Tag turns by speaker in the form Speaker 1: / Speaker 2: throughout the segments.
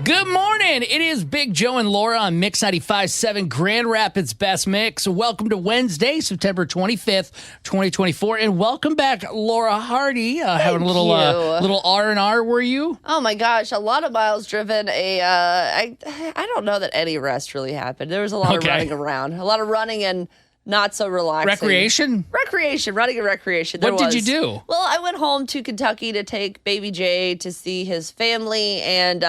Speaker 1: Good morning. It is Big Joe and Laura on Mix 95.7 Grand Rapids Best Mix. Welcome to Wednesday, September 25th, 2024. And welcome back, Laura Hardy. Having a little R&R, were you?
Speaker 2: Oh, my gosh. A lot of miles driven. I don't know that any rest really happened. There was a lot of running around. A lot of running and not so relaxing.
Speaker 1: Recreation,
Speaker 2: running and recreation.
Speaker 1: What did you do?
Speaker 2: Well, I went home to Kentucky to take baby Jay to see his family, and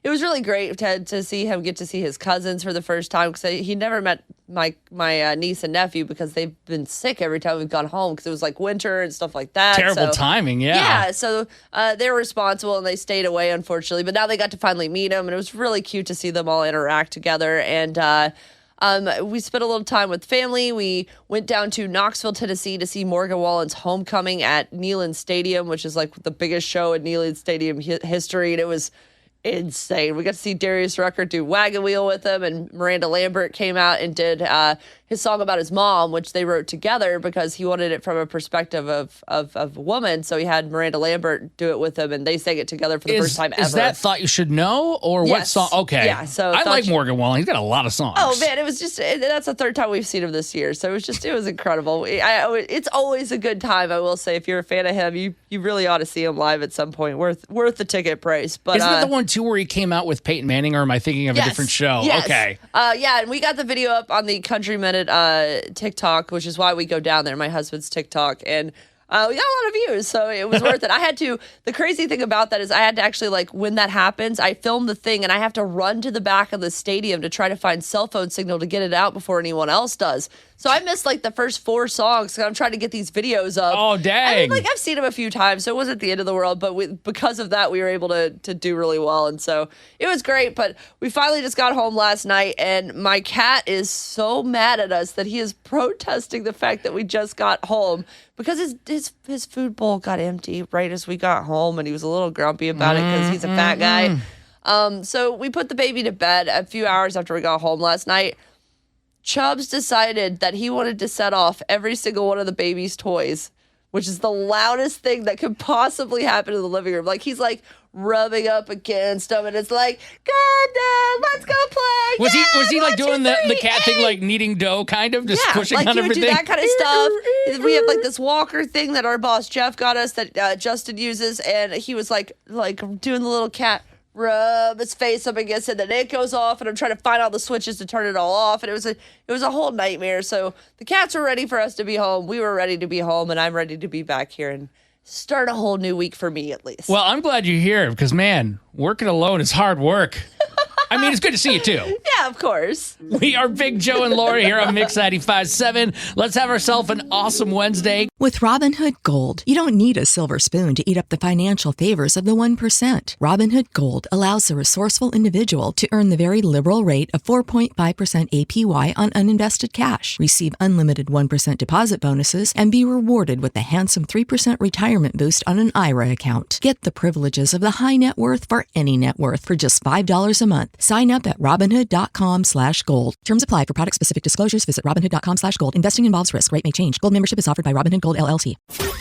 Speaker 2: it was really great to see him get to see his cousins for the first time, because he never met my niece and nephew because they've been sick every time we've gone home because it was like winter and stuff like that.
Speaker 1: Terrible timing, yeah.
Speaker 2: Yeah, so they were responsible and they stayed away, unfortunately, but now they got to finally meet him, and it was really cute to see them all interact together, and we spent a little time with family. We went down to Knoxville, Tennessee to see Morgan Wallen's homecoming at Neyland Stadium, which is like the biggest show in Neyland Stadium history. And it was insane. We got to see Darius Rucker do Wagon Wheel with him, and Miranda Lambert came out and did his song about his mom, which they wrote together because he wanted it from a perspective of a woman. So he had Miranda Lambert do it with him, and they sang it together for the first time ever.
Speaker 1: Is that Thought You Should Know, or what song? Okay.
Speaker 2: Yeah, so
Speaker 1: I like Morgan Wallen. He's got a lot of songs.
Speaker 2: Oh, man, it was just, that's the third time we've seen him this year. So it was incredible. It's always a good time, I will say. If you're a fan of him, you really ought to see him live at some point. Worth the ticket price. But
Speaker 1: isn't it the one, too, where he came out with Peyton Manning, or am I thinking of a different show?
Speaker 2: Yes.
Speaker 1: Okay.
Speaker 2: Yeah, and we got the video up on the Country Minute TikTok, which is why we go down there, my husband's TikTok, and we got a lot of views, so it was worth it. The crazy thing about that is I had to actually, like, when that happens, I film the thing, and I have to run to the back of the stadium to try to find cell phone signal to get it out before anyone else does. So I missed, like, the first 4 songs, because I'm trying to get these videos up.
Speaker 1: Oh, dang.
Speaker 2: And, I've seen them a few times, so it wasn't the end of the world, but because of that, we were able to do really well, and so it was great. But we finally just got home last night, and my cat is so mad at us that he is protesting the fact that we just got home, because his food bowl got empty right as we got home, and he was a little grumpy about it because he's a fat guy. So we put the baby to bed a few hours after we got home last night. Chubbs decided that he wanted to set off every single one of the baby's toys, which is the loudest thing that could possibly happen in the living room. Like, he's like rubbing up against them, and it's like, "God, Dad, let's go play."
Speaker 1: Was he like doing the cat thing, like kneading dough, kind of just pushing on everything?
Speaker 2: Yeah, like he would do that kind of stuff. We have like this walker thing that our boss Jeff got us that Justin uses, and he was like doing the little cat rub his face up against it, then it goes off, and I'm trying to find all the switches to turn it all off, and it was a whole nightmare. So the cats were ready for us to be home. We were ready to be home, and I'm ready to be back here and start a whole new week for me, at least.
Speaker 1: Well, I'm glad you're here, because, man, working alone is hard work. I mean, it's good to see you, too.
Speaker 2: Yeah, of course.
Speaker 1: We are Big Joe and Laura here on Mix 95.7. Let's have ourselves an awesome Wednesday.
Speaker 3: With Robinhood Gold, you don't need a silver spoon to eat up the financial favors of the 1%. Robinhood Gold allows the resourceful individual to earn the very liberal rate of 4.5% APY on uninvested cash, receive unlimited 1% deposit bonuses, and be rewarded with the handsome 3% retirement boost on an IRA account. Get the privileges of the high net worth for any net worth for just $5 a month. Sign up at Robinhood.com/gold. Terms apply. For product specific disclosures, visit Robinhood.com/gold. Investing involves risk. Rate may change. Gold membership is offered by Robinhood Gold LLC.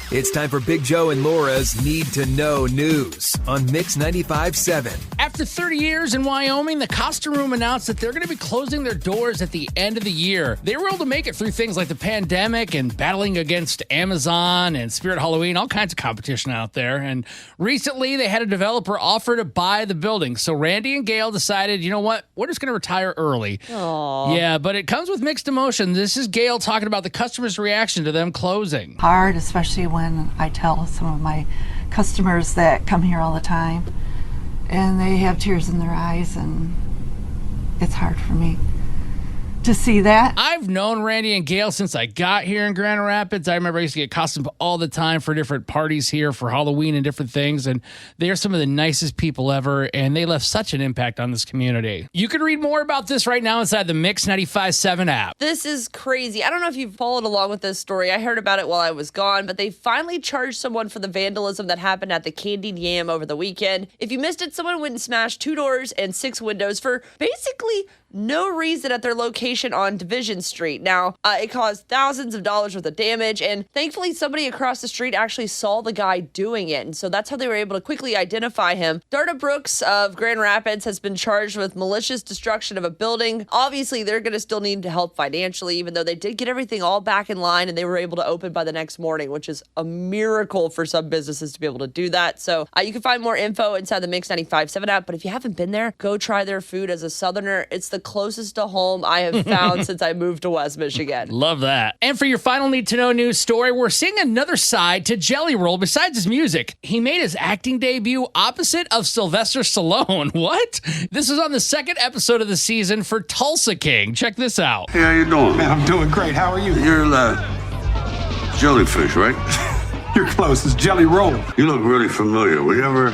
Speaker 4: It's time for Big Joe and Laura's Need to Know News on Mix 95.7.
Speaker 1: After 30 years in Wyoming, the Costa Room announced that they're going to be closing their doors at the end of the year. They were able to make it through things like the pandemic and battling against Amazon and Spirit Halloween, all kinds of competition out there. And recently, they had a developer offer to buy the building. So Randy and Gail decided, you know what? We're just going to retire early.
Speaker 2: Aww.
Speaker 1: Yeah, but it comes with mixed emotion. This is Gail talking about the customer's reaction to them closing.
Speaker 5: Hard, especially when I tell some of my customers that come here all the time, and they have tears in their eyes, and it's hard for me to see that.
Speaker 1: I've known Randy and Gail since I got here in Grand Rapids. I remember I used to get costumes all the time for different parties here for Halloween and different things. And they're some of the nicest people ever. And they left such an impact on this community. You can read more about this right now inside the Mix 95.7 app.
Speaker 2: This is crazy. I don't know if you've followed along with this story. I heard about it while I was gone, but they finally charged someone for the vandalism that happened at the Candied Yam over the weekend. If you missed it, someone went and smashed 2 doors and 6 windows for basically no reason at their location on Division Street. Now, it caused thousands of dollars worth of damage, and thankfully somebody across the street actually saw the guy doing it, and so that's how they were able to quickly identify him. Darda Brooks of Grand Rapids has been charged with malicious destruction of a building. Obviously, they're going to still need help financially, even though they did get everything all back in line, and they were able to open by the next morning, which is a miracle for some businesses to be able to do that. So you can find more info inside the Mix 95.7 app, but if you haven't been there, go try their food. As a Southerner, it's the closest to home I have found since I moved to West Michigan.
Speaker 1: Love that. And for your final need to know news story, we're seeing another side to Jelly Roll besides his music. He made his acting debut opposite of Sylvester Stallone. What? This is on the second episode of the season for Tulsa King. Check this out.
Speaker 6: Hey, how you doing?
Speaker 7: Man, I'm doing great. How are you?
Speaker 6: You're jellyfish, right?
Speaker 7: You're close. It's Jelly Roll.
Speaker 6: You look really familiar. Were you ever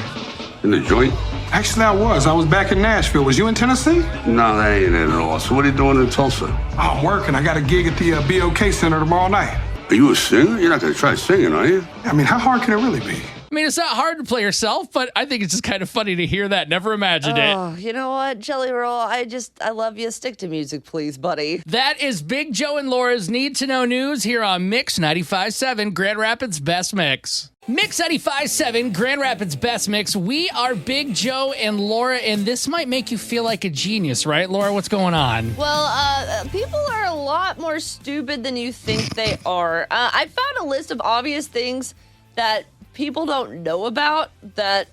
Speaker 6: in the joint?
Speaker 7: Actually, I was back in Nashville. Was you in Tennessee?
Speaker 6: No, that ain't it at all. So what are you doing in Tulsa?
Speaker 7: Oh, I'm working. I got a gig at the BOK Center tomorrow night.
Speaker 6: Are you a singer? You're not going to try singing, are you?
Speaker 7: I mean, how hard can it really be?
Speaker 1: I mean, it's not hard to play yourself, but I think it's just kind of funny to hear that. Never imagined it.
Speaker 2: Oh, you know what, Jelly Roll? I love you. Stick to music, please, buddy.
Speaker 1: That is Big Joe and Laura's Need to Know News here on Mix 95.7, Grand Rapids Best Mix. Mix 95.7, Grand Rapids Best Mix. We are Big Joe and Laura, and this might make you feel like a genius, right, Laura? What's going on?
Speaker 2: Well, people are a lot more stupid than you think they are. I found a list of obvious things that people don't know about that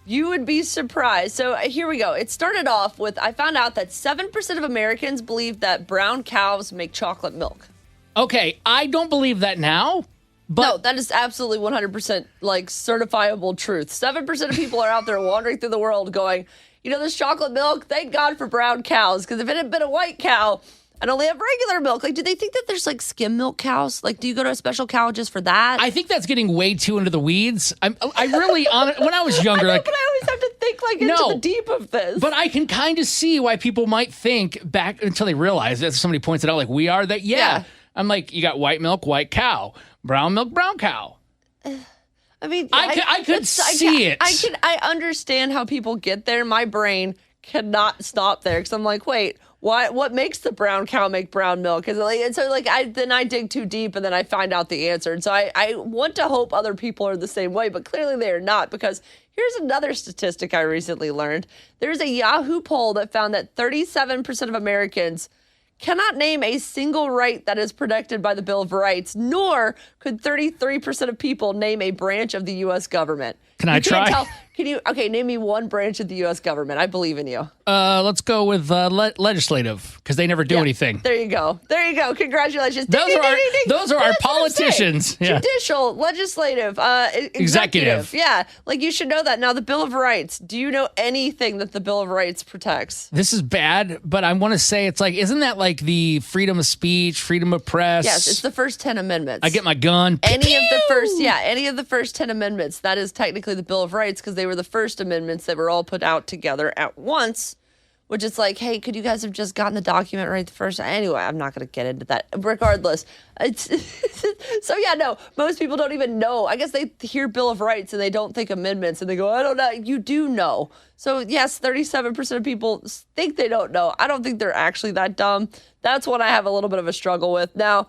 Speaker 2: you would be surprised. So here we go. It started off with, I found out that 7% of Americans believe that brown cows make chocolate milk.
Speaker 1: Okay, I don't believe that now. But
Speaker 2: no, that is absolutely 100% like certifiable truth. 7% of people are out there wandering through the world going, you know, this chocolate milk, thank God for brown cows. Because if it had been a white cow, I'd only have regular milk. Like, do they think that there's like skim milk cows? Like, do you go to a special cow just for that?
Speaker 1: I think that's getting way too into the weeds. I really, when I was younger,
Speaker 2: I know, but I always have to think like into the deep of this.
Speaker 1: But I can kind of see why people might think back until they realize that somebody points it out like we are that, yeah. I'm like, you got white milk, white cow. Brown milk, brown cow.
Speaker 2: I mean,
Speaker 1: I could see it.
Speaker 2: I understand how people get there. My brain cannot stop there because I'm like, wait, what makes the brown cow make brown milk? And so I dig too deep and then I find out the answer. And so I want to hope other people are the same way, but clearly they are not, because here's another statistic I recently learned. There's a Yahoo poll that found that 37% of Americans cannot name a single right that is protected by the Bill of Rights, nor could 33% of people name a branch of the U.S. government.
Speaker 1: Can I try?
Speaker 2: Okay, name me one branch of the U.S. government. I believe in you.
Speaker 1: Let's go with legislative, because they never do anything.
Speaker 2: There you go. Congratulations.
Speaker 1: Those are our politicians.
Speaker 2: Yeah. Judicial, legislative, executive. Yeah, like you should know that. Now, the Bill of Rights. Do you know anything that the Bill of Rights protects?
Speaker 1: This is bad, but I want to say it's like, isn't that like the freedom of speech, freedom of press?
Speaker 2: Yes, it's the first 10 amendments.
Speaker 1: I get my gun.
Speaker 2: Any of the first 10 amendments. That is technically the Bill of Rights, because they were the first amendments that were all put out together at once, which is like, hey, could you guys have just gotten the document right the first time? Anyway, I'm not going to get into that. Regardless, most people don't even know. I guess they hear Bill of Rights and they don't think amendments and they go, I don't know. You do know. So yes, 37% of people think they don't know. I don't think they're actually that dumb. That's what I have a little bit of a struggle with. Now,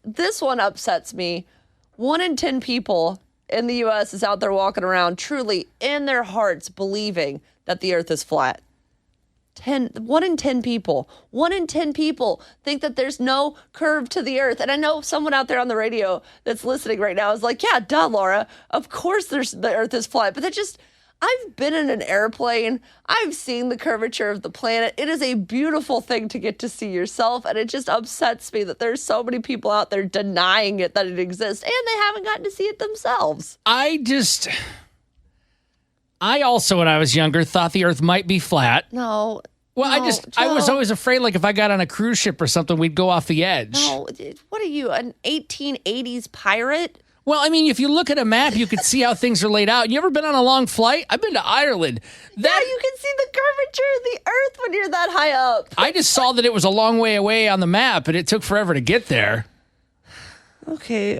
Speaker 2: this one upsets me. 1 in 10 people in the U.S. is out there walking around truly in their hearts believing that the earth is flat. 1 in 10 people think that there's no curve to the earth. And I know someone out there on the radio that's listening right now is like, yeah, duh, Laura, of course the earth is flat. But I've been in an airplane. I've seen the curvature of the planet. It is a beautiful thing to get to see yourself. And it just upsets me that there's so many people out there denying it, that it exists, and they haven't gotten to see it themselves.
Speaker 1: I also, when I was younger, thought the earth might be flat.
Speaker 2: No.
Speaker 1: Well,
Speaker 2: no,
Speaker 1: I was always afraid, like, if I got on a cruise ship or something, we'd go off the edge.
Speaker 2: No, what are you, an 1880s pirate?
Speaker 1: Well, I mean, if you look at a map, you can see how things are laid out. You ever been on a long flight? I've been to Ireland.
Speaker 2: Yeah, you can see the curvature of the earth when you're that high up.
Speaker 1: I just saw that it was a long way away on the map, and it took forever to get there.
Speaker 2: Okay,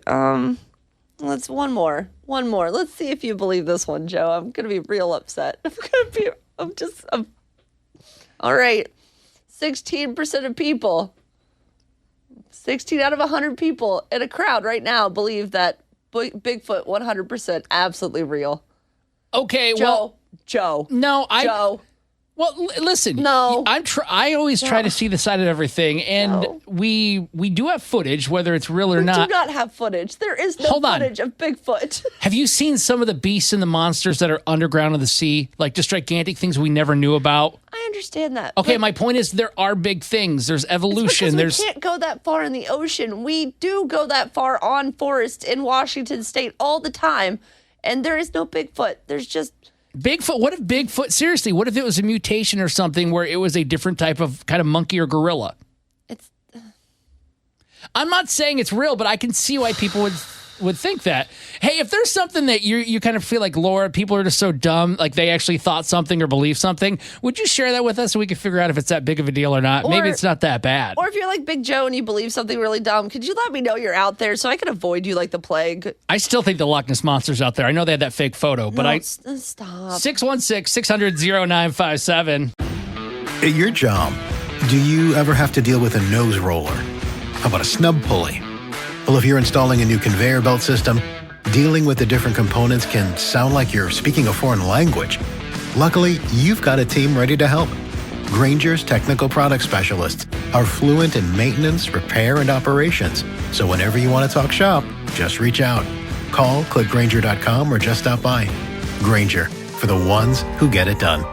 Speaker 2: let's one more. Let's see if you believe this one, Joe. I'm going to be real upset. All right. 16% of people, 16 out of 100 people in a crowd right now believe that Bigfoot 100% absolutely real.
Speaker 1: Okay,
Speaker 2: Joe.
Speaker 1: No,
Speaker 2: Joe.
Speaker 1: Well, listen.
Speaker 2: No.
Speaker 1: I always try to see the side of everything, and we do have footage, whether it's real or
Speaker 2: We
Speaker 1: not.
Speaker 2: do not have footage. There is no
Speaker 1: Hold on.
Speaker 2: footage of Bigfoot.
Speaker 1: Have you seen some of the beasts and the monsters that are underground in the sea, like just gigantic things we never knew about?
Speaker 2: I understand that.
Speaker 1: Okay,
Speaker 2: but
Speaker 1: my point is there are big things. There's evolution.
Speaker 2: it's because we can't go that far in the ocean. We do go that far on forests in Washington State all the time, and there is no Bigfoot. There's just
Speaker 1: Bigfoot. What if Bigfoot? Seriously, what if it was a mutation or something where it was a different type of kind of monkey or gorilla? I'm not saying it's real, but I can see why people would think that. Hey, if there's something that you kind of feel like, Laura, people are just so dumb, like they actually thought something or believe something, would you share that with us so we can figure out if it's that big of a deal or not? Maybe it's not that bad.
Speaker 2: Or if you're like Big Joe and you believe something really dumb, could you let me know you're out there so I can avoid you like the plague?
Speaker 1: I still think the Loch Ness Monster's out there. I know they had that fake photo, but
Speaker 2: Stop.
Speaker 1: 616-600-0957.
Speaker 8: At your job, do you ever have to deal with a nose roller? How about a snub pulley? Well, if you're installing a new conveyor belt system, dealing with the different components can sound like you're speaking a foreign language. Luckily, you've got a team ready to help. Grainger's technical product specialists are fluent in maintenance, repair, and operations. So whenever you want to talk shop, just reach out. Call, click Grainger.com, or just stop by. Grainger, for the ones who get it done.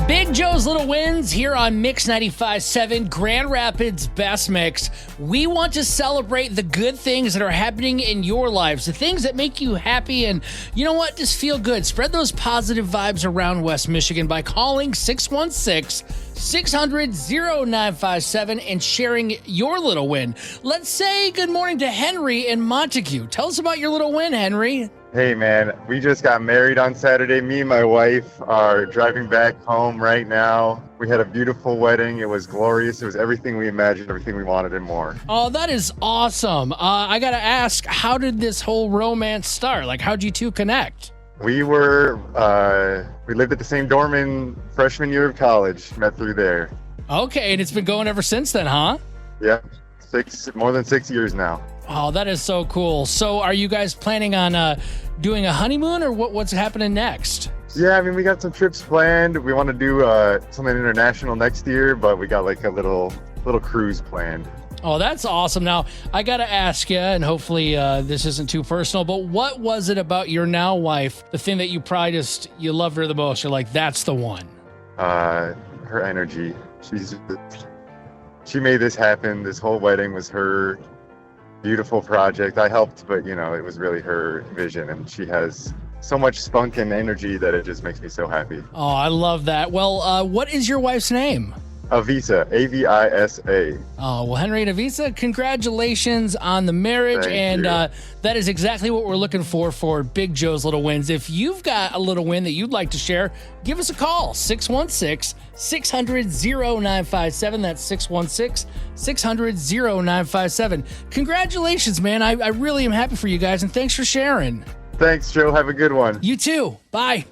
Speaker 1: Big Joe's Little Wins here on Mix 95.7, Grand Rapids Best Mix. We want to celebrate the good things that are happening in your lives, the things that make you happy and, you know what, just feel good. Spread those positive vibes around West Michigan by calling 616-600-0957 and sharing your little win. Let's say good morning to Henry in Montague. Tell us about your little win, Henry.
Speaker 9: Hey man, we just got married on Saturday. Me and my wife are driving back home right now. We had a beautiful wedding. It was glorious. It was everything we imagined, everything we wanted and more.
Speaker 1: Oh, that is awesome. I got to ask, how did this whole romance start? Like, how'd you two connect?
Speaker 9: We lived at the same dorm in freshman year of college, met through there.
Speaker 1: Okay, and it's been going ever since then, huh?
Speaker 9: Yeah, more than 6 years now.
Speaker 1: Oh, that is so cool. So are you guys planning on doing a honeymoon or what's happening next?
Speaker 9: Yeah, I mean, we got some trips planned. We want to do something international next year, but we got like a little cruise planned.
Speaker 1: Oh, that's awesome. Now, I got to ask you, and hopefully this isn't too personal, but what was it about your now wife, the thing that you probably you loved her the most? You're like, that's the one.
Speaker 9: Her energy. She made this happen. This whole wedding was her beautiful project. I helped, but it was really her vision, and she has so much spunk and energy that it just makes me so happy.
Speaker 1: Oh, I love that. Well, what is your wife's name?
Speaker 9: Avisa, Avisa.
Speaker 1: Oh, well, Henry and Avisa, congratulations on the marriage.
Speaker 9: Thank you.
Speaker 1: That is exactly what we're looking for Big Joe's Little Wins. If you've got a little win that you'd like to share, give us a call, 616-600-0957. That's 616-600-0957. Congratulations, man. I really am happy for you guys, and thanks for sharing.
Speaker 9: Thanks, Joe. Have a good one.
Speaker 1: You too. Bye.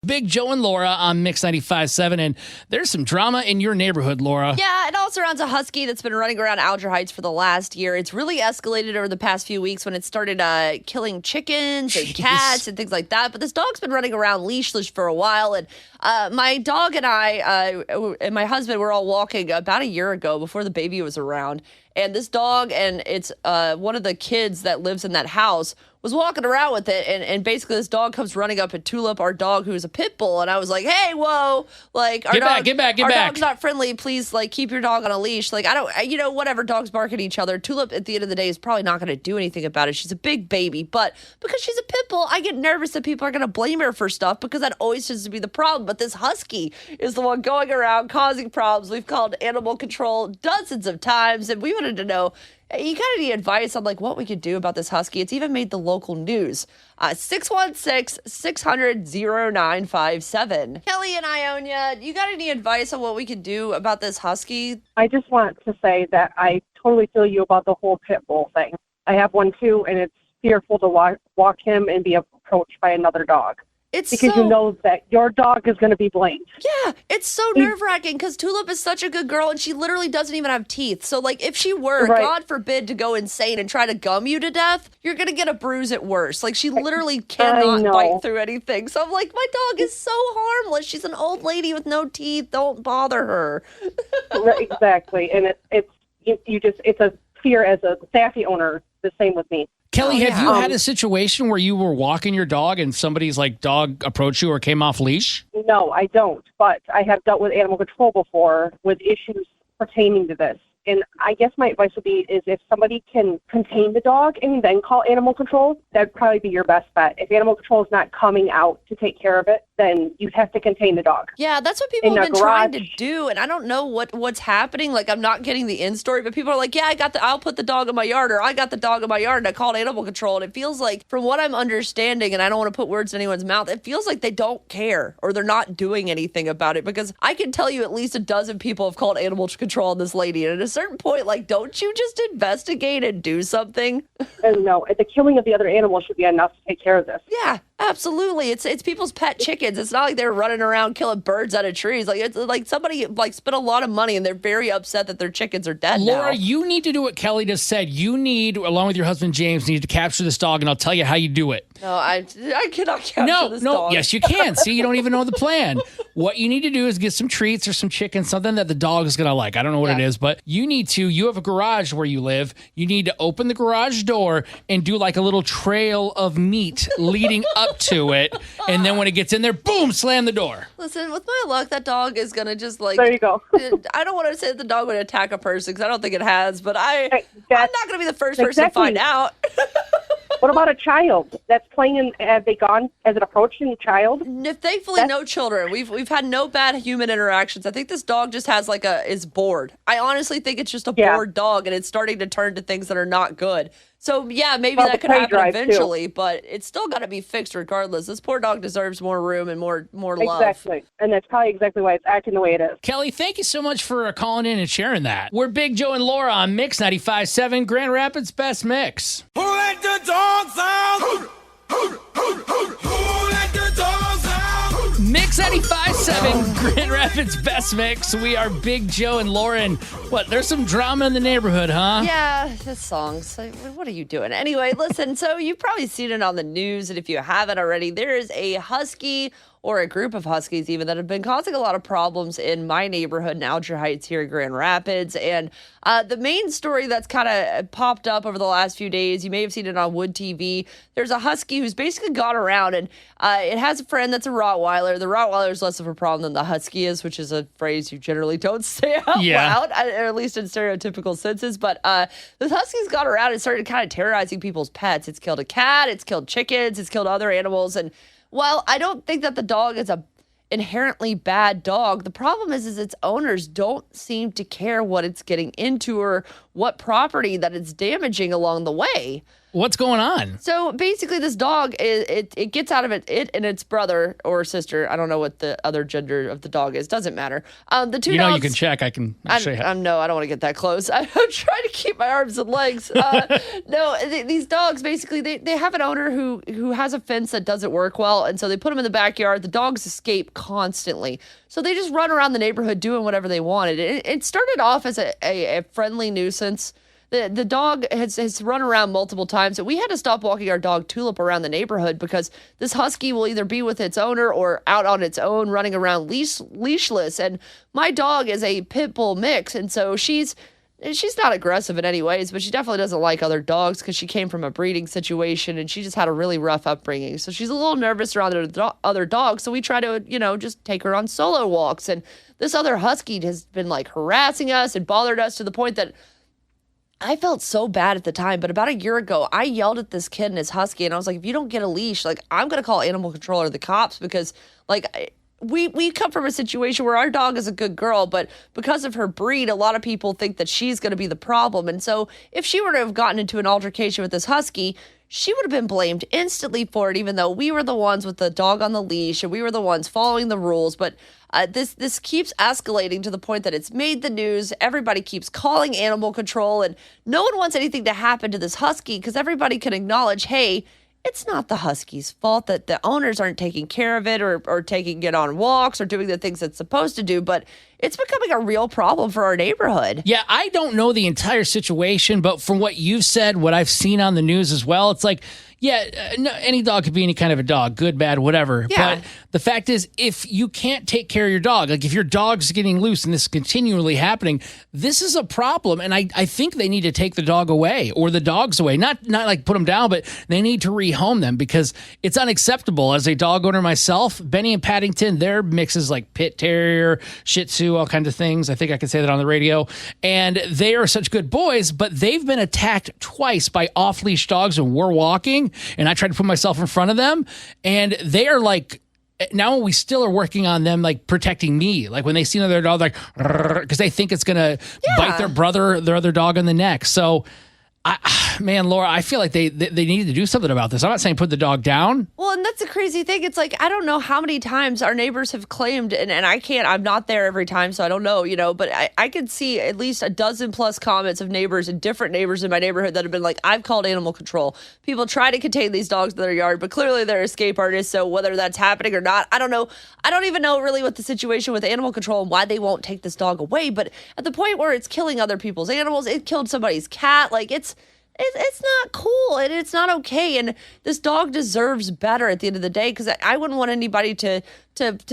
Speaker 1: Big Joe and Laura on Mix 95.7, and there's some drama in your neighborhood, Laura.
Speaker 2: Yeah, it all surrounds a husky that's been running around Alger Heights for the last year. It's really escalated over the past few weeks when it started killing chickens and cats and things like that. But this dog's been running around leashless for a while, and my dog and I and my husband were all walking about a year ago before the baby was around. And this dog and it's one of the kids that lives in that house was walking around with it, and basically this dog comes running up at Tulip, our dog, who is a pit bull, and I was like, hey, whoa, like,
Speaker 1: get back.
Speaker 2: Our dog's not friendly, please, like, keep your dog on a leash. Like, whatever, dogs bark at each other. Tulip, at the end of the day, is probably not going to do anything about it. She's a big baby, but because she's a pit bull, I get nervous that people are going to blame her for stuff, because that always tends to be the problem. But this husky is the one going around causing problems. We've called animal control dozens of times, and we wanted to know, you got any advice on like what we could do about this husky? It's even made the local news. 616-600-0957. Kelly in Ionia, you got any advice on what we could do about this husky?
Speaker 10: I just want to say that I totally feel you about the whole pit bull thing. I have one too, and it's fearful to walk him and be approached by another dog.
Speaker 2: It's
Speaker 10: because
Speaker 2: so,
Speaker 10: you know that your dog is going to be blamed.
Speaker 2: Yeah, it's so nerve-wracking because Tulip is such a good girl and she literally doesn't even have teeth. So, like, if she were,
Speaker 10: Right.
Speaker 2: God forbid, to go insane and try to gum you to death, you're going to get a bruise at worst. Like, she literally cannot
Speaker 10: know.
Speaker 2: bite through anything. So I'm like, my dog is so harmless. She's an old lady with no teeth. Don't bother her.
Speaker 10: Right, exactly, and it's a fear as a Sassy owner. The same with me.
Speaker 1: Kelly, have
Speaker 2: yeah.
Speaker 1: you had a situation where you were walking your dog and somebody's like dog approached you or came off leash?
Speaker 10: No, I don't. But I have dealt with animal control before with issues pertaining to this. And I guess my advice would be is if somebody can contain the dog and then call animal control, that'd probably be your best bet. If animal control is not coming out to take care of it, then you have to contain the dog.
Speaker 2: Yeah, that's what people
Speaker 10: In
Speaker 2: have
Speaker 10: a
Speaker 2: been trying to
Speaker 10: garage.
Speaker 2: do, and I don't know what's happening. Like, I'm not getting the end story, but people are like, "Yeah, I'll put the dog in my yard," or "I got the dog in my yard," and I called animal control. And it feels like, from what I'm understanding, and I don't want to put words in anyone's mouth, it feels like they don't care or they're not doing anything about it. Because I can tell you, at least a dozen people have called animal control on this lady, and at a certain point, like, don't you just investigate and do something?
Speaker 10: And no, the killing of the other animal should be enough to take care of this.
Speaker 2: Yeah, absolutely. It's people's pet chickens. It's not like they're running around killing birds out of trees. Like, it's like somebody like spent a lot of money and they're very upset that their chickens are dead now.
Speaker 1: Laura, you need to do what Kelly just said. You need, along with your husband James, need to capture this dog, and I'll tell you how you do it.
Speaker 2: No, I cannot capture this
Speaker 1: No,
Speaker 2: dog.
Speaker 1: yes, you can. See, you don't even know the plan. What you need to do is get some treats or some chicken, something that the dog is going to like. I don't know what it is, but you have a garage where you live. You need to open the garage door and do like a little trail of meat leading up to it. And then when it gets in there, boom, slam the door.
Speaker 2: Listen, with my luck, that dog is going to just like...
Speaker 10: There you go.
Speaker 2: I don't want to say that the dog would attack a person because I don't think it has, but I'm
Speaker 10: That's-
Speaker 2: not going to be the first person to
Speaker 10: Exactly.
Speaker 2: find out.
Speaker 10: What about a child that's playing in, have they gone as an approaching child?
Speaker 2: Thankfully, no children. We've had no bad human interactions. I think this dog just has is bored. I honestly think it's just a bored dog, and it's starting to turn to things that are not good. So yeah, maybe
Speaker 10: Well,
Speaker 2: that
Speaker 10: the
Speaker 2: could
Speaker 10: play
Speaker 2: happen
Speaker 10: drive, too.
Speaker 2: eventually, but it's still got to be fixed regardless. This poor dog deserves more room and more love.
Speaker 10: Exactly. And that's probably exactly why it's acting the way it is.
Speaker 1: Kelly, thank you so much for calling in and sharing that. We're Big Joe and Laura on Mix 95.7, Grand Rapids Best Mix.
Speaker 11: Who let the dogs out? Who let the dogs out?
Speaker 1: Mix 95.7, Grand Rapids Best Mix. We are Big Joe and Lauren. What, there's some drama in the neighborhood, huh?
Speaker 2: Yeah, the songs. What are you doing? Anyway, listen, so you've probably seen it on the news, and if you haven't already, there is a husky or a group of huskies even that have been causing a lot of problems in my neighborhood in Alger Heights here in Grand Rapids. And the main story that's kind of popped up over the last few days, you may have seen it on Wood TV. There's a husky who's basically gone around, and it has a friend that's a Rottweiler. The Rottweiler is less of a problem than the husky is, which is a phrase you generally don't say out loud, or at least in stereotypical senses. But this husky's gone around and started kind of terrorizing people's pets. It's killed a cat, it's killed chickens, it's killed other animals. And while I don't think that the dog is a inherently bad dog, the problem is its owners don't seem to care what it's getting into or what property that it's damaging along the way.
Speaker 1: What's going on?
Speaker 2: So basically, this dog, it gets out of it and its brother or sister. I don't know what the other gender of the dog is. Doesn't matter. The two dogs.
Speaker 1: You can check. I can show you.
Speaker 2: No, I don't want to get that close. I'm trying to keep my arms and legs. These dogs, basically, they have an owner who has a fence that doesn't work well. And so they put them in the backyard. The dogs escape constantly. So they just run around the neighborhood doing whatever they wanted. It started off as a friendly nuisance. The dog has run around multiple times, and we had to stop walking our dog Tulip around the neighborhood because this husky will either be with its owner or out on its own running around leashless. And my dog is a pit bull mix, and so she's not aggressive in any ways, but she definitely doesn't like other dogs because she came from a breeding situation and she just had a really rough upbringing. So she's a little nervous around other dogs. So we try to, just take her on solo walks. And this other husky has been like harassing us and bothered us to the point that I felt so bad at the time, but about a year ago, I yelled at this kid and his husky, and I was like, if you don't get a leash, I'm going to call animal control or the cops because, we come from a situation where our dog is a good girl, but because of her breed, a lot of people think that she's going to be the problem. And so if she were to have gotten into an altercation with this husky, she would have been blamed instantly for it, even though we were the ones with the dog on the leash and we were the ones following the rules. But this keeps escalating to the point that it's made the news. Everybody keeps calling animal control, and no one wants anything to happen to this husky because everybody can acknowledge, hey, it's not the Huskies' fault that the owners aren't taking care of it or taking it on walks or doing the things it's supposed to do, but it's becoming a real problem for our neighborhood.
Speaker 1: Yeah, I don't know the entire situation, but from what you've said, what I've seen on the news as well, it's like, yeah, no, any dog could be any kind of a dog, good, bad, whatever.
Speaker 2: Yeah.
Speaker 1: But the fact is, if you can't take care of your dog, like if your dog's getting loose and this is continually happening, this is a problem. And I think they need to take the dog away or the dogs away. Not like put them down, but they need to rehome them because it's unacceptable. As a dog owner myself, Benny and Paddington, their mixes like Pit Terrier, Shih Tzu, all kinds of things. I think I can say that on the radio. And they are such good boys, but they've been attacked twice by off-leash dogs when we're walking. And I tried to put myself in front of them, and they are like, now we still are working on them, like protecting me. Like when they see another dog, like, because they think it's going to bite their other dog on the neck. So, man, Laura, I feel like they need to do something about this. I'm not saying put the dog down.
Speaker 2: Well, and that's the crazy thing. It's like, I don't know how many times our neighbors have claimed, and I'm not there every time, so I don't know, but I could see at least a dozen plus comments of neighbors and different neighbors in my neighborhood that have been like, I've called animal control. People try to contain these dogs in their yard, but clearly they're escape artists, so whether that's happening or not, I don't know. I don't even know really what the situation with animal control and why they won't take this dog away, but at the point where it's killing other people's animals, it killed somebody's cat, like it's not cool and it's not okay. And this dog deserves better at the end of the day, because I wouldn't want anybody to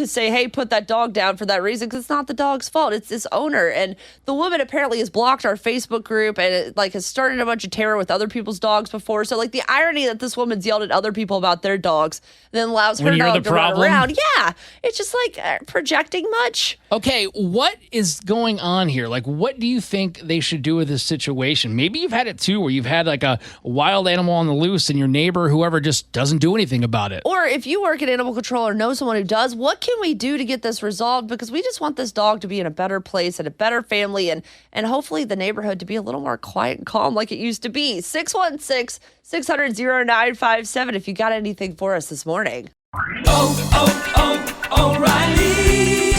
Speaker 2: say, hey, put that dog down for that reason, because it's not the dog's fault. It's this owner. And the woman apparently has blocked our Facebook group and has started a bunch of terror with other people's dogs before. So like the irony that this woman's yelled at other people about their dogs and then allows her dog to run around. Yeah. It's just like projecting much.
Speaker 1: Okay, what is going on here? Like, what do you think they should do with this situation? Maybe you've had it too, where you've had like a wild animal on the loose and your neighbor, whoever, just doesn't do anything about it.
Speaker 2: Or if you work at animal control or know someone who does, what can we do to get this resolved? Because we just want this dog to be in a better place and a better family, and hopefully the neighborhood to be a little more quiet and calm like it used to be. 616-600-0957 if you got anything for us this morning.
Speaker 11: O'Reilly.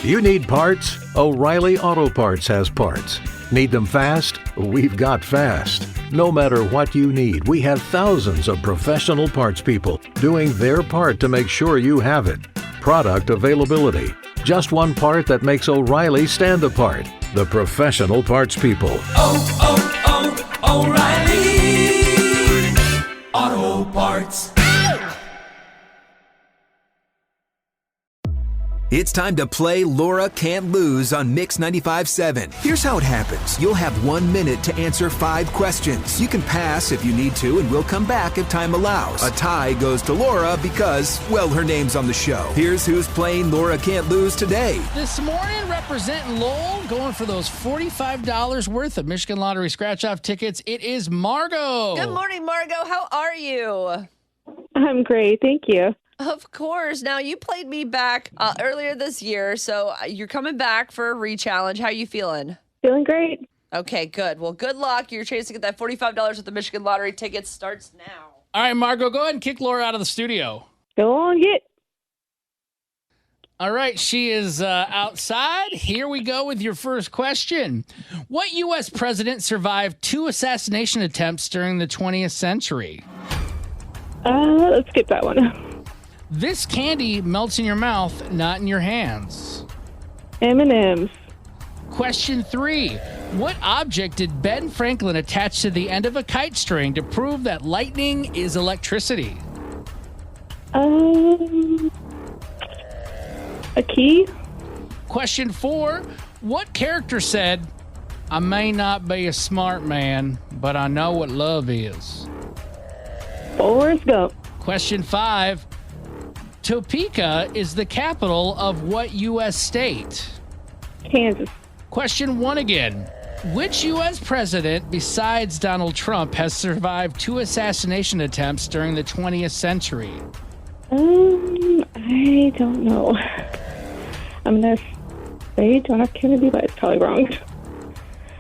Speaker 12: You need parts? O'Reilly Auto Parts has parts. Need them fast? We've got fast. No matter what you need, we have thousands of professional parts people doing their part to make sure you have it. Product availability. Just one part that makes O'Reilly stand apart. The professional parts people.
Speaker 11: O'Reilly Auto Parts.
Speaker 4: It's time to play Laura Can't Lose on Mix 95.7. Here's how it happens. You'll have 1 minute to answer 5 questions. You can pass if you need to, and we'll come back if time allows. A tie goes to Laura because, well, her name's on the show. Here's who's playing Laura Can't Lose today.
Speaker 1: This morning, representing Lowell, going for those $45 worth of Michigan Lottery scratch-off tickets, it is Margot.
Speaker 2: Good morning, Margot. How are you?
Speaker 13: I'm great. Thank you.
Speaker 2: Of course. Now, you played me back earlier this year, so you're coming back for a re-challenge. How are you feeling?
Speaker 13: Feeling great.
Speaker 2: Okay, good. Well, good luck. Your chance to get that $45 with the Michigan Lottery tickets starts now.
Speaker 1: All right, Margot, go ahead and kick Laura out of the studio.
Speaker 13: Go on, get.
Speaker 1: All right, she is outside. Here we go with your first question. What U.S. president survived 2 assassination attempts during the 20th century?
Speaker 13: Let's skip that one.
Speaker 1: This candy melts in your mouth, not in your hands.
Speaker 13: M&M's.
Speaker 1: Question 3. What object did Ben Franklin attach to the end of a kite string to prove that lightning is electricity?
Speaker 13: A key.
Speaker 1: Question 4. What character said, I may not be a smart man, but I know what love is?
Speaker 13: Forrest Gump.
Speaker 1: Question 5. Topeka is the capital of what U.S. state?
Speaker 13: Kansas.
Speaker 1: Question 1 again. Which U.S. president besides Donald Trump has survived 2 assassination attempts during the 20th century?
Speaker 13: I don't know. I'm going to say John F. Kennedy, but it's probably wrong.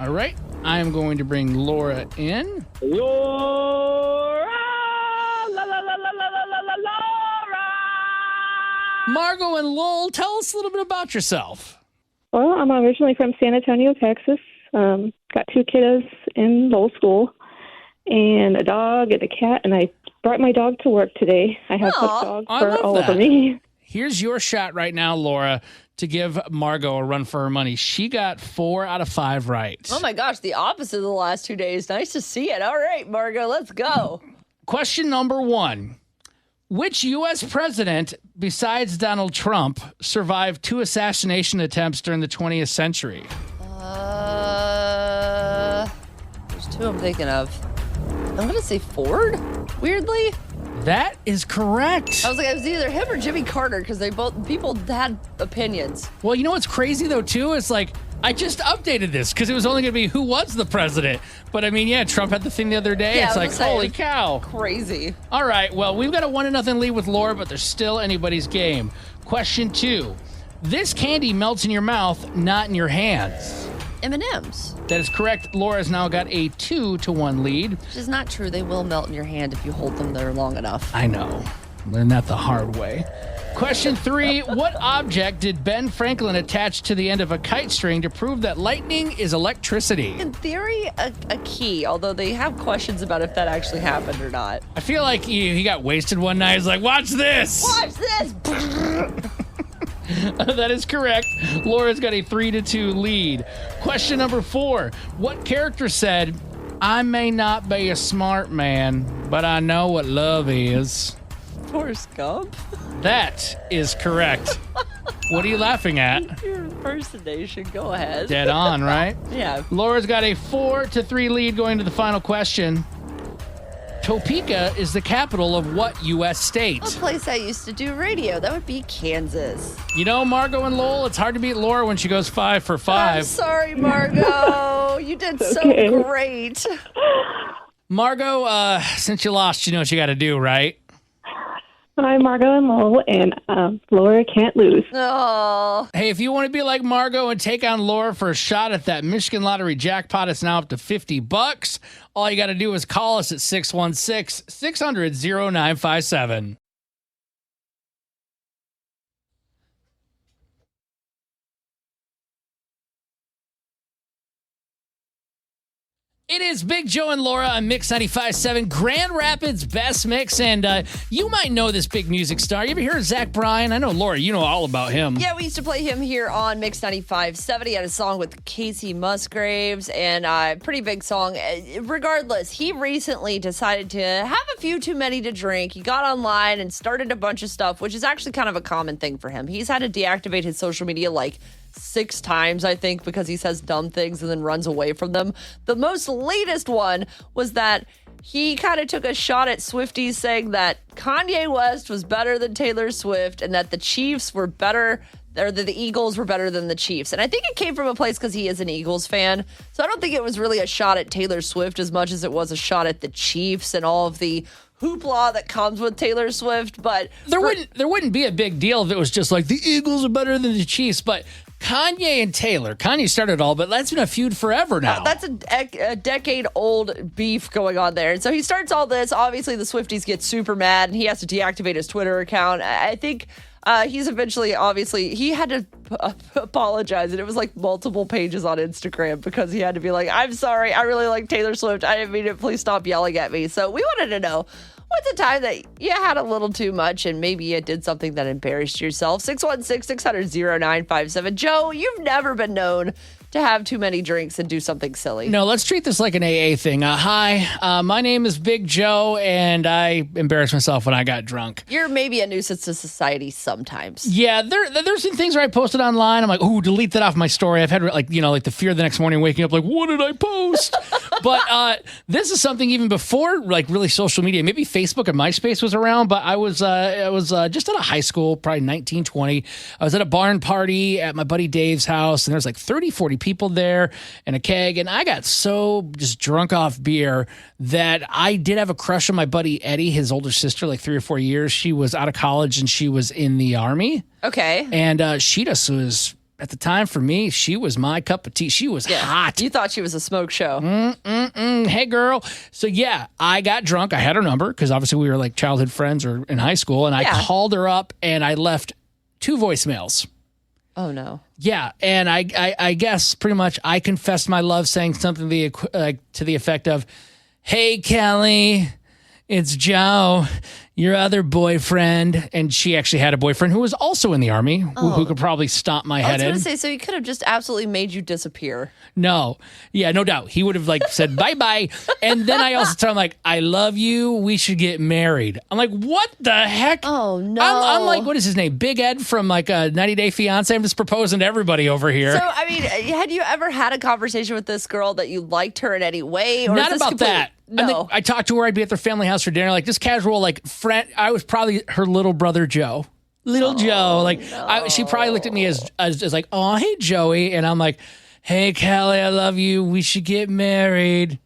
Speaker 1: All right. I am going to bring Laura in.
Speaker 13: Laura!
Speaker 1: Margot and Lowell, tell us a little bit about yourself.
Speaker 13: Well, I'm originally from San Antonio, Texas. Got 2 kiddos in Lowell School, and a dog and a cat, and I brought my dog to work today. I have such dogs
Speaker 1: I
Speaker 13: fur
Speaker 1: love
Speaker 13: all
Speaker 1: that.
Speaker 13: over me.
Speaker 1: Here's your shot right now, Laura, to give Margot a run for her money. She got 4 out of 5 right.
Speaker 2: Oh my gosh, the opposite of the last 2 days. Nice to see it. All right, Margot, let's go.
Speaker 1: Question number 1. Which U.S. president, besides Donald Trump, survived 2 assassination attempts during the 20th century?
Speaker 2: There's 2 I'm thinking of. I'm going to say Ford, weirdly.
Speaker 1: That is correct.
Speaker 2: I was like, it was either him or Jimmy Carter because people had opinions.
Speaker 1: Well, you know what's crazy, though, too? It's like, I just updated this because it was only going to be who was the president. But I mean, yeah, Trump had the thing the other day.
Speaker 2: Yeah,
Speaker 1: it's
Speaker 2: I
Speaker 1: like,
Speaker 2: was saying,
Speaker 1: holy cow.
Speaker 2: Crazy.
Speaker 1: All right, well, we've got a 1-0 lead with Laura, but there's still anybody's game. Question 2. This candy melts in your mouth, not in your hands.
Speaker 2: M&M's.
Speaker 1: That is correct. Laura's now got a 2-1 lead.
Speaker 2: Which is not true. They will melt in your hand if you hold them there long enough.
Speaker 1: I know. Learned that the hard way. Question 3. What object did Ben Franklin attach to the end of a kite string to prove that lightning is electricity?
Speaker 2: In theory, a key, although they have questions about if that actually happened or not.
Speaker 1: I feel like he got wasted one night. He's like, watch this.
Speaker 2: Watch this.
Speaker 1: That is correct. Laura's got a 3-2 lead. Question number 4. What character said, I may not be a smart man, but I know what love is?
Speaker 2: Forrest Gump?
Speaker 1: That is correct. What are you laughing at?
Speaker 2: Your impersonation. Go ahead.
Speaker 1: Dead on, right?
Speaker 2: Yeah.
Speaker 1: Laura's got a 4-3 lead going to the final question. Topeka is the capital of what U.S. state?
Speaker 2: A place I used to do radio. That would be Kansas.
Speaker 1: You know, Margot and Lowell, it's hard to beat Laura when she goes 5 for 5.
Speaker 2: I'm sorry, Margot. You did so great.
Speaker 1: Margot, since you lost, you know what you got to do, right?
Speaker 13: Hi, Margot and Lowell, and Laura can't lose.
Speaker 2: Oh.
Speaker 1: Hey, if you want to be like Margot and take on Laura for a shot at that Michigan Lottery jackpot, it's now up to $50. All you got to do is call us at 616-600-0957. It is Big Joe and Laura on Mix 95.7, Grand Rapids Best Mix, and you might know this big music star. You ever hear of Zach Bryan? I know, Laura, you know all about him.
Speaker 2: Yeah, we used to play him here on Mix 95.7. He had a song with Casey Musgraves, and pretty big song. Regardless, he recently decided to have a few too many to drink. He got online and started a bunch of stuff, which is actually kind of a common thing for him. He's had to deactivate his social media like 6 times, I think, because he says dumb things and then runs away from them. The most latest one was that he kind of took a shot at Swifties, saying that Kanye West was better than Taylor Swift and that the Chiefs were better, or that the Eagles were better than the Chiefs. And I think it came from a place because he is an Eagles fan. So I don't think it was really a shot at Taylor Swift as much as it was a shot at the Chiefs and all of the hoopla that comes with Taylor Swift. But
Speaker 1: there wouldn't be a big deal if it was just like the Eagles are better than the Chiefs. But Kanye and Taylor, Kanye started all, but that's been a feud forever now.
Speaker 2: That's a decade-old beef going on there. And so he starts all this. Obviously, the Swifties get super mad, and he has to deactivate his Twitter account. I think he's eventually, obviously, he had to apologize, and it was like multiple pages on Instagram because he had to be like, I'm sorry, I really like Taylor Swift. I didn't mean it. Please stop yelling at me. So we wanted to know, what's a time that you had a little too much and maybe you did something that embarrassed yourself? 616-600-0957. Joe, you've never been known to have too many drinks and do something silly.
Speaker 1: No, let's treat this like an AA thing. Hi, my name is Big Joe, and I embarrassed myself when I got drunk.
Speaker 2: You're maybe a nuisance to society sometimes.
Speaker 1: Yeah, there's some things where I posted online. I'm like, ooh, delete that off my story. I've had like the fear the next morning waking up like, what did I post? But this is something even before like really social media. Maybe Facebook and MySpace was around, but I was just out of high school, probably 19, 20. I was at a barn party at my buddy Dave's house, and there's like 30, 40 people there and a keg, and I got so just drunk off beer that I did have a crush on my buddy Eddie, his older sister, like 3 or 4 years. She was out of college and she was in the Army.
Speaker 2: Okay.
Speaker 1: And she just was, at the time for me, she was my cup of tea. She was hot.
Speaker 2: You thought she was a smoke show.
Speaker 1: Hey, girl. So, yeah, I got drunk. I had her number because obviously we were like childhood friends or in high school. And I called her up and I left 2 voicemails.
Speaker 2: Oh, no.
Speaker 1: Yeah, and I guess pretty much I confessed my love saying something to the effect of, hey, Kelly, it's Joe, your other boyfriend. And she actually had a boyfriend who was also in the Army who could probably stomp my
Speaker 2: I
Speaker 1: head
Speaker 2: was
Speaker 1: in.
Speaker 2: going to say, so he could have just absolutely made you disappear.
Speaker 1: No. Yeah, no doubt. He would have said bye-bye. And then I also told him I love you. We should get married. I'm like, what the heck?
Speaker 2: Oh, no.
Speaker 1: I'm like, what is his name? Big Ed from 90 Day Fiance. I'm just proposing to everybody over here.
Speaker 2: So, I mean, had you ever had a conversation with this girl that you liked her in any way? Or
Speaker 1: Not
Speaker 2: is this
Speaker 1: about
Speaker 2: complete-
Speaker 1: that.
Speaker 2: No.
Speaker 1: I talked to her. I'd be at their family house for dinner, just casual, friend. I was probably her little brother, Joe. Joe. She probably looked at me as like, oh, hey, Joey. And I'm like, hey, Callie, I love you. We should get married.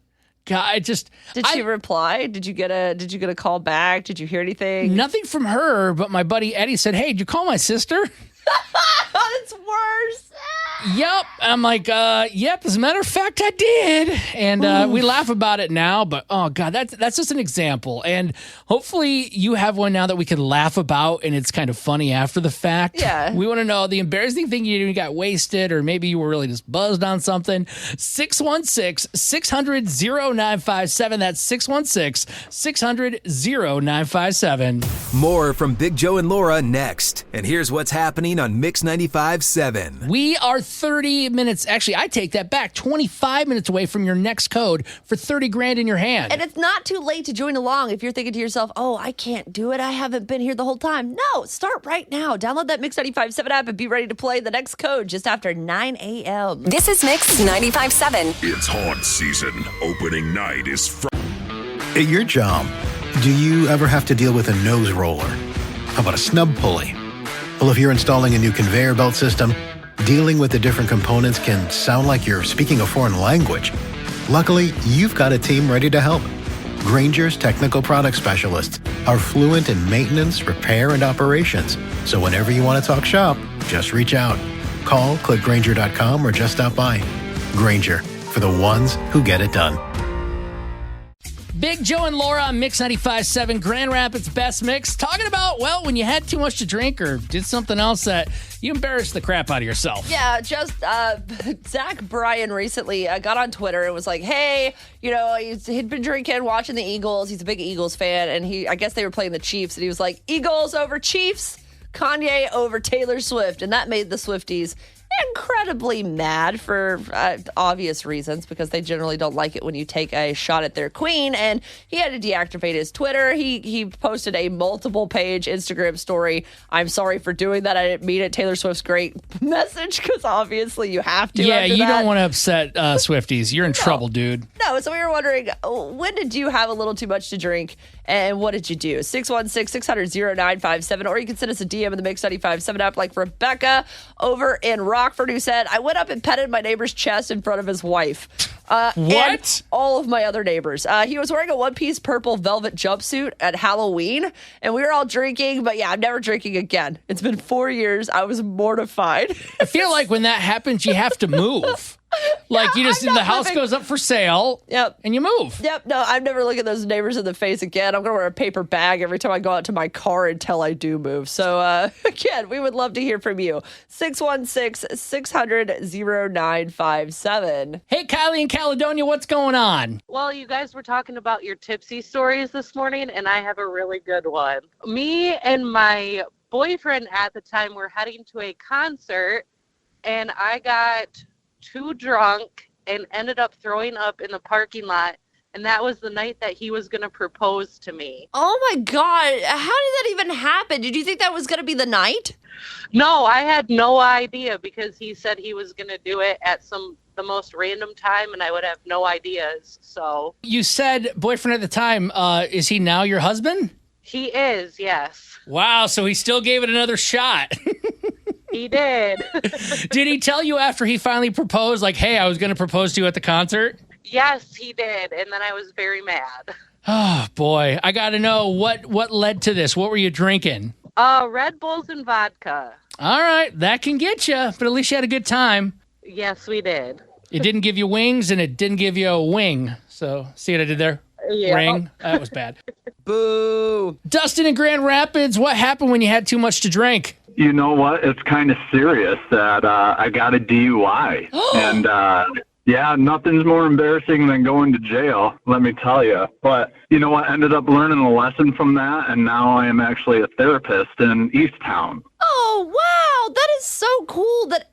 Speaker 1: God,
Speaker 2: Did she reply? Did you get a call back? Did you hear anything?
Speaker 1: Nothing from her, but my buddy Eddie said, hey, did you call my sister?
Speaker 2: That's worse.
Speaker 1: Yep. I'm like, yep. As a matter of fact, I did. And we laugh about it now, but oh God, that's just an example. And hopefully you have one now that we can laugh about and it's kind of funny after the fact.
Speaker 2: Yeah.
Speaker 1: We want to know the embarrassing thing you did when you got wasted, or maybe you were really just buzzed on something. 616-600-0957. That's 616-600-0957.
Speaker 4: More from Big Joe and Laura next. And here's what's happening on Mix 95.7.
Speaker 1: We are 30 minutes. Actually, I take that back. 25 minutes away from your next code for 30 grand in your hand.
Speaker 2: And it's not too late to join along if you're thinking to yourself, oh, I can't do it. I haven't been here the whole time. No, start right now. Download that Mix 95.7 app and be ready to play the next code just after 9 a.m.
Speaker 14: This is Mix 95.7.
Speaker 15: It's haunt season. Opening night is Friday.
Speaker 8: At your job, do you ever have to deal with a nose roller? How about a snub pulley? Well, if you're installing a new conveyor belt system, dealing with the different components can sound like you're speaking a foreign language. Luckily, you've got a team ready to help. Grainger's technical product specialists are fluent in maintenance, repair, and operations. So whenever you want to talk shop, just reach out. Call, click Grainger.com, or just stop by. Grainger, for the ones who get it done.
Speaker 1: Big Joe and Laura on Mix 95.7, Grand Rapids Best Mix, talking about, when you had too much to drink or did something else that you embarrassed the crap out of yourself.
Speaker 2: Yeah, just Zach Bryan recently got on Twitter and was like, hey, he'd been drinking, watching the Eagles. He's a big Eagles fan, and I guess they were playing the Chiefs, and he was like, Eagles over Chiefs, Kanye over Taylor Swift, and that made the Swifties incredibly mad for obvious reasons, because they generally don't like it when you take a shot at their queen, and he had to deactivate his Twitter. He posted a multiple page Instagram story. I'm sorry for doing that. I didn't mean it. Taylor Swift's great message, because obviously you have to.
Speaker 1: Yeah, you don't want to upset Swifties. You're in trouble, dude.
Speaker 2: No, so we were wondering, when did you have a little too much to drink, and what did you do? 616-600-0957, or you can send us a DM in the Mix 95.7 app, like Rebecca over in Rockford, who said, I went up and petted my neighbor's chest in front of his wife.
Speaker 1: What?
Speaker 2: And all of my other neighbors. He was wearing a one-piece purple velvet jumpsuit at Halloween, and we were all drinking, but yeah, I'm never drinking again. It's been 4 years. I was mortified.
Speaker 1: I feel like when that happens, you have to move. The house goes up for sale.
Speaker 2: Yep.
Speaker 1: And you move.
Speaker 2: Yep. No, I'm never looking those neighbors in the face again. I'm going to wear a paper bag every time I go out to my car until I do move. So, again, we would love to hear from you. 616-600-0957.
Speaker 1: Hey, Kylie in Caledonia, what's going on?
Speaker 16: Well, you guys were talking about your tipsy stories this morning, and I have a really good one. Me and my boyfriend at the time were heading to a concert, and I got too drunk and ended up throwing up in the parking lot, and that was the night that he was going to propose to me.
Speaker 2: Oh my God, how did that even happen? Did you think that was going to be the night?
Speaker 16: No, I had no idea, because he said he was going to do it at the most random time, and I would have no ideas. So
Speaker 1: you said boyfriend at the time, is he now your husband?
Speaker 16: He is, yes.
Speaker 1: Wow, so he still gave it another shot.
Speaker 16: He did.
Speaker 1: Did he tell you after he finally proposed, hey, I was going to propose to you at the concert?
Speaker 16: Yes, he did. And then I was very mad.
Speaker 1: Oh, boy. I got to know what led to this. What were you drinking?
Speaker 16: Red Bulls and vodka.
Speaker 1: All right. That can get you, but at least you had a good time.
Speaker 16: Yes, we did.
Speaker 1: It didn't give you wings, and it didn't give you a wing. So, see what I did there?
Speaker 16: Yeah.
Speaker 1: Ring. That was bad.
Speaker 2: Boo.
Speaker 1: Dustin in Grand Rapids, what happened when you had too much to drink?
Speaker 17: You know what? It's kind of serious that I got a DUI. And, Yeah, nothing's more embarrassing than going to jail, let me tell you. But you know what? I ended up learning a lesson from that, and now I am actually a therapist in Easttown.
Speaker 2: Oh, wow. That is so cool that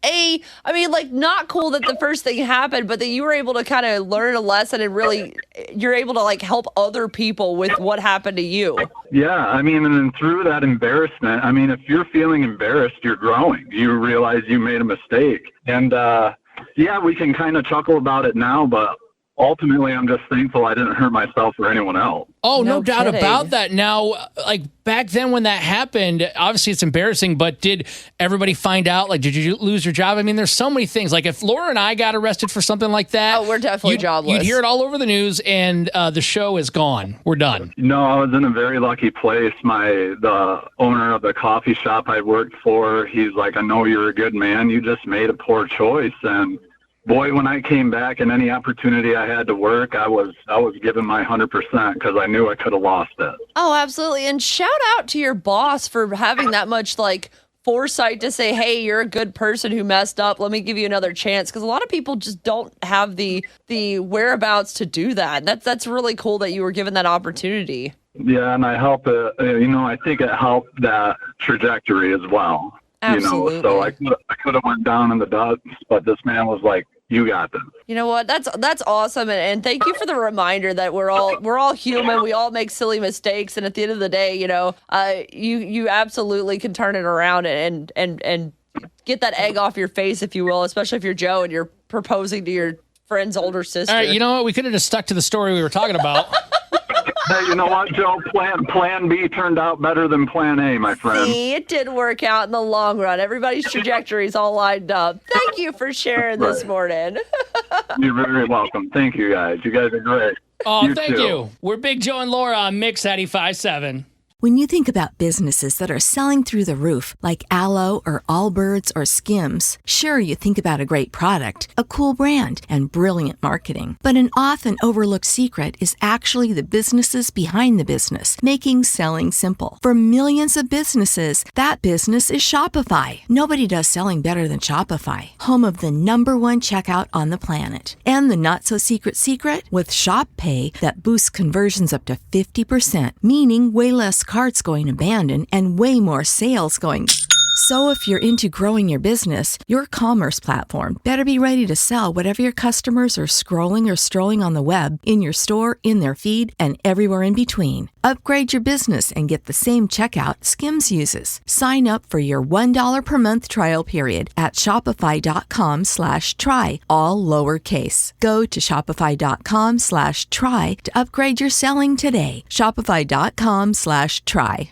Speaker 2: not cool that the first thing happened, but that you were able to kind of learn a lesson and really, you're able to like help other people with what happened to you.
Speaker 17: Yeah, I mean, and then through that embarrassment, I mean, if you're feeling embarrassed, you're growing. You realize you made a mistake. And, yeah, we can kind of chuckle about it now, but ultimately I'm just thankful I didn't hurt myself or anyone else.
Speaker 1: Oh, no doubt about that. Now, like back then when that happened, obviously it's embarrassing, but did everybody find out? Like, did you lose your job? I mean, there's so many things. Like if Laura and I got arrested for something like that,
Speaker 2: we're definitely jobless.
Speaker 1: You'd hear it all over the news and the show is gone. We're done.
Speaker 17: No, I was in a very lucky place. The owner of the coffee shop I worked for, he's like, I know you're a good man. You just made a poor choice. And boy, when I came back and any opportunity I had to work, I was giving my 100% because I knew I could have lost it.
Speaker 2: Oh, absolutely. And shout out to your boss for having that much like foresight to say, hey, you're a good person who messed up. Let me give you another chance. Because a lot of people just don't have the whereabouts to do that. That's really cool that you were given that opportunity.
Speaker 17: Yeah, and I help it. I think it helped that trajectory as well.
Speaker 2: Absolutely.
Speaker 17: So I could have went down in the dust, but this man was like, you got this.
Speaker 2: You know what? That's awesome, and thank you for the reminder that we're all human. We all make silly mistakes, and at the end of the day, you absolutely can turn it around and get that egg off your face, if you will, especially if you're Joe and you're proposing to your friend's older sister.
Speaker 1: All right, you know what? We could have just stuck to the story we were talking about.
Speaker 17: Hey, you know what, Joe? Plan B turned out better than Plan A, my friend.
Speaker 2: See, it did work out in the long run. Everybody's trajectory is all lined up. Thank you for sharing this morning.
Speaker 17: You're very welcome. Thank you, guys. You guys are great.
Speaker 1: Oh, thank you. We're Big Joe and Laura on Mix 95.7.
Speaker 3: When you think about businesses that are selling through the roof, like Aloe or Allbirds or Skims, sure, you think about a great product, a cool brand, and brilliant marketing. But an often overlooked secret is actually the businesses behind the business, making selling simple. For millions of businesses, that business is Shopify. Nobody does selling better than Shopify, home of the #1 checkout on the planet. And the not-so-secret secret? With Shop Pay that boosts conversions up to 50%, meaning way less carts going abandoned and way more sales going. So if you're into growing your business, your commerce platform better be ready to sell whatever your customers are scrolling or strolling on the web, in your store, in their feed, and everywhere in between. Upgrade your business and get the same checkout Skims uses. Sign up for your $1 per month trial period at shopify.com/try, all lowercase. Go to shopify.com/try to upgrade your selling today. Shopify.com/try.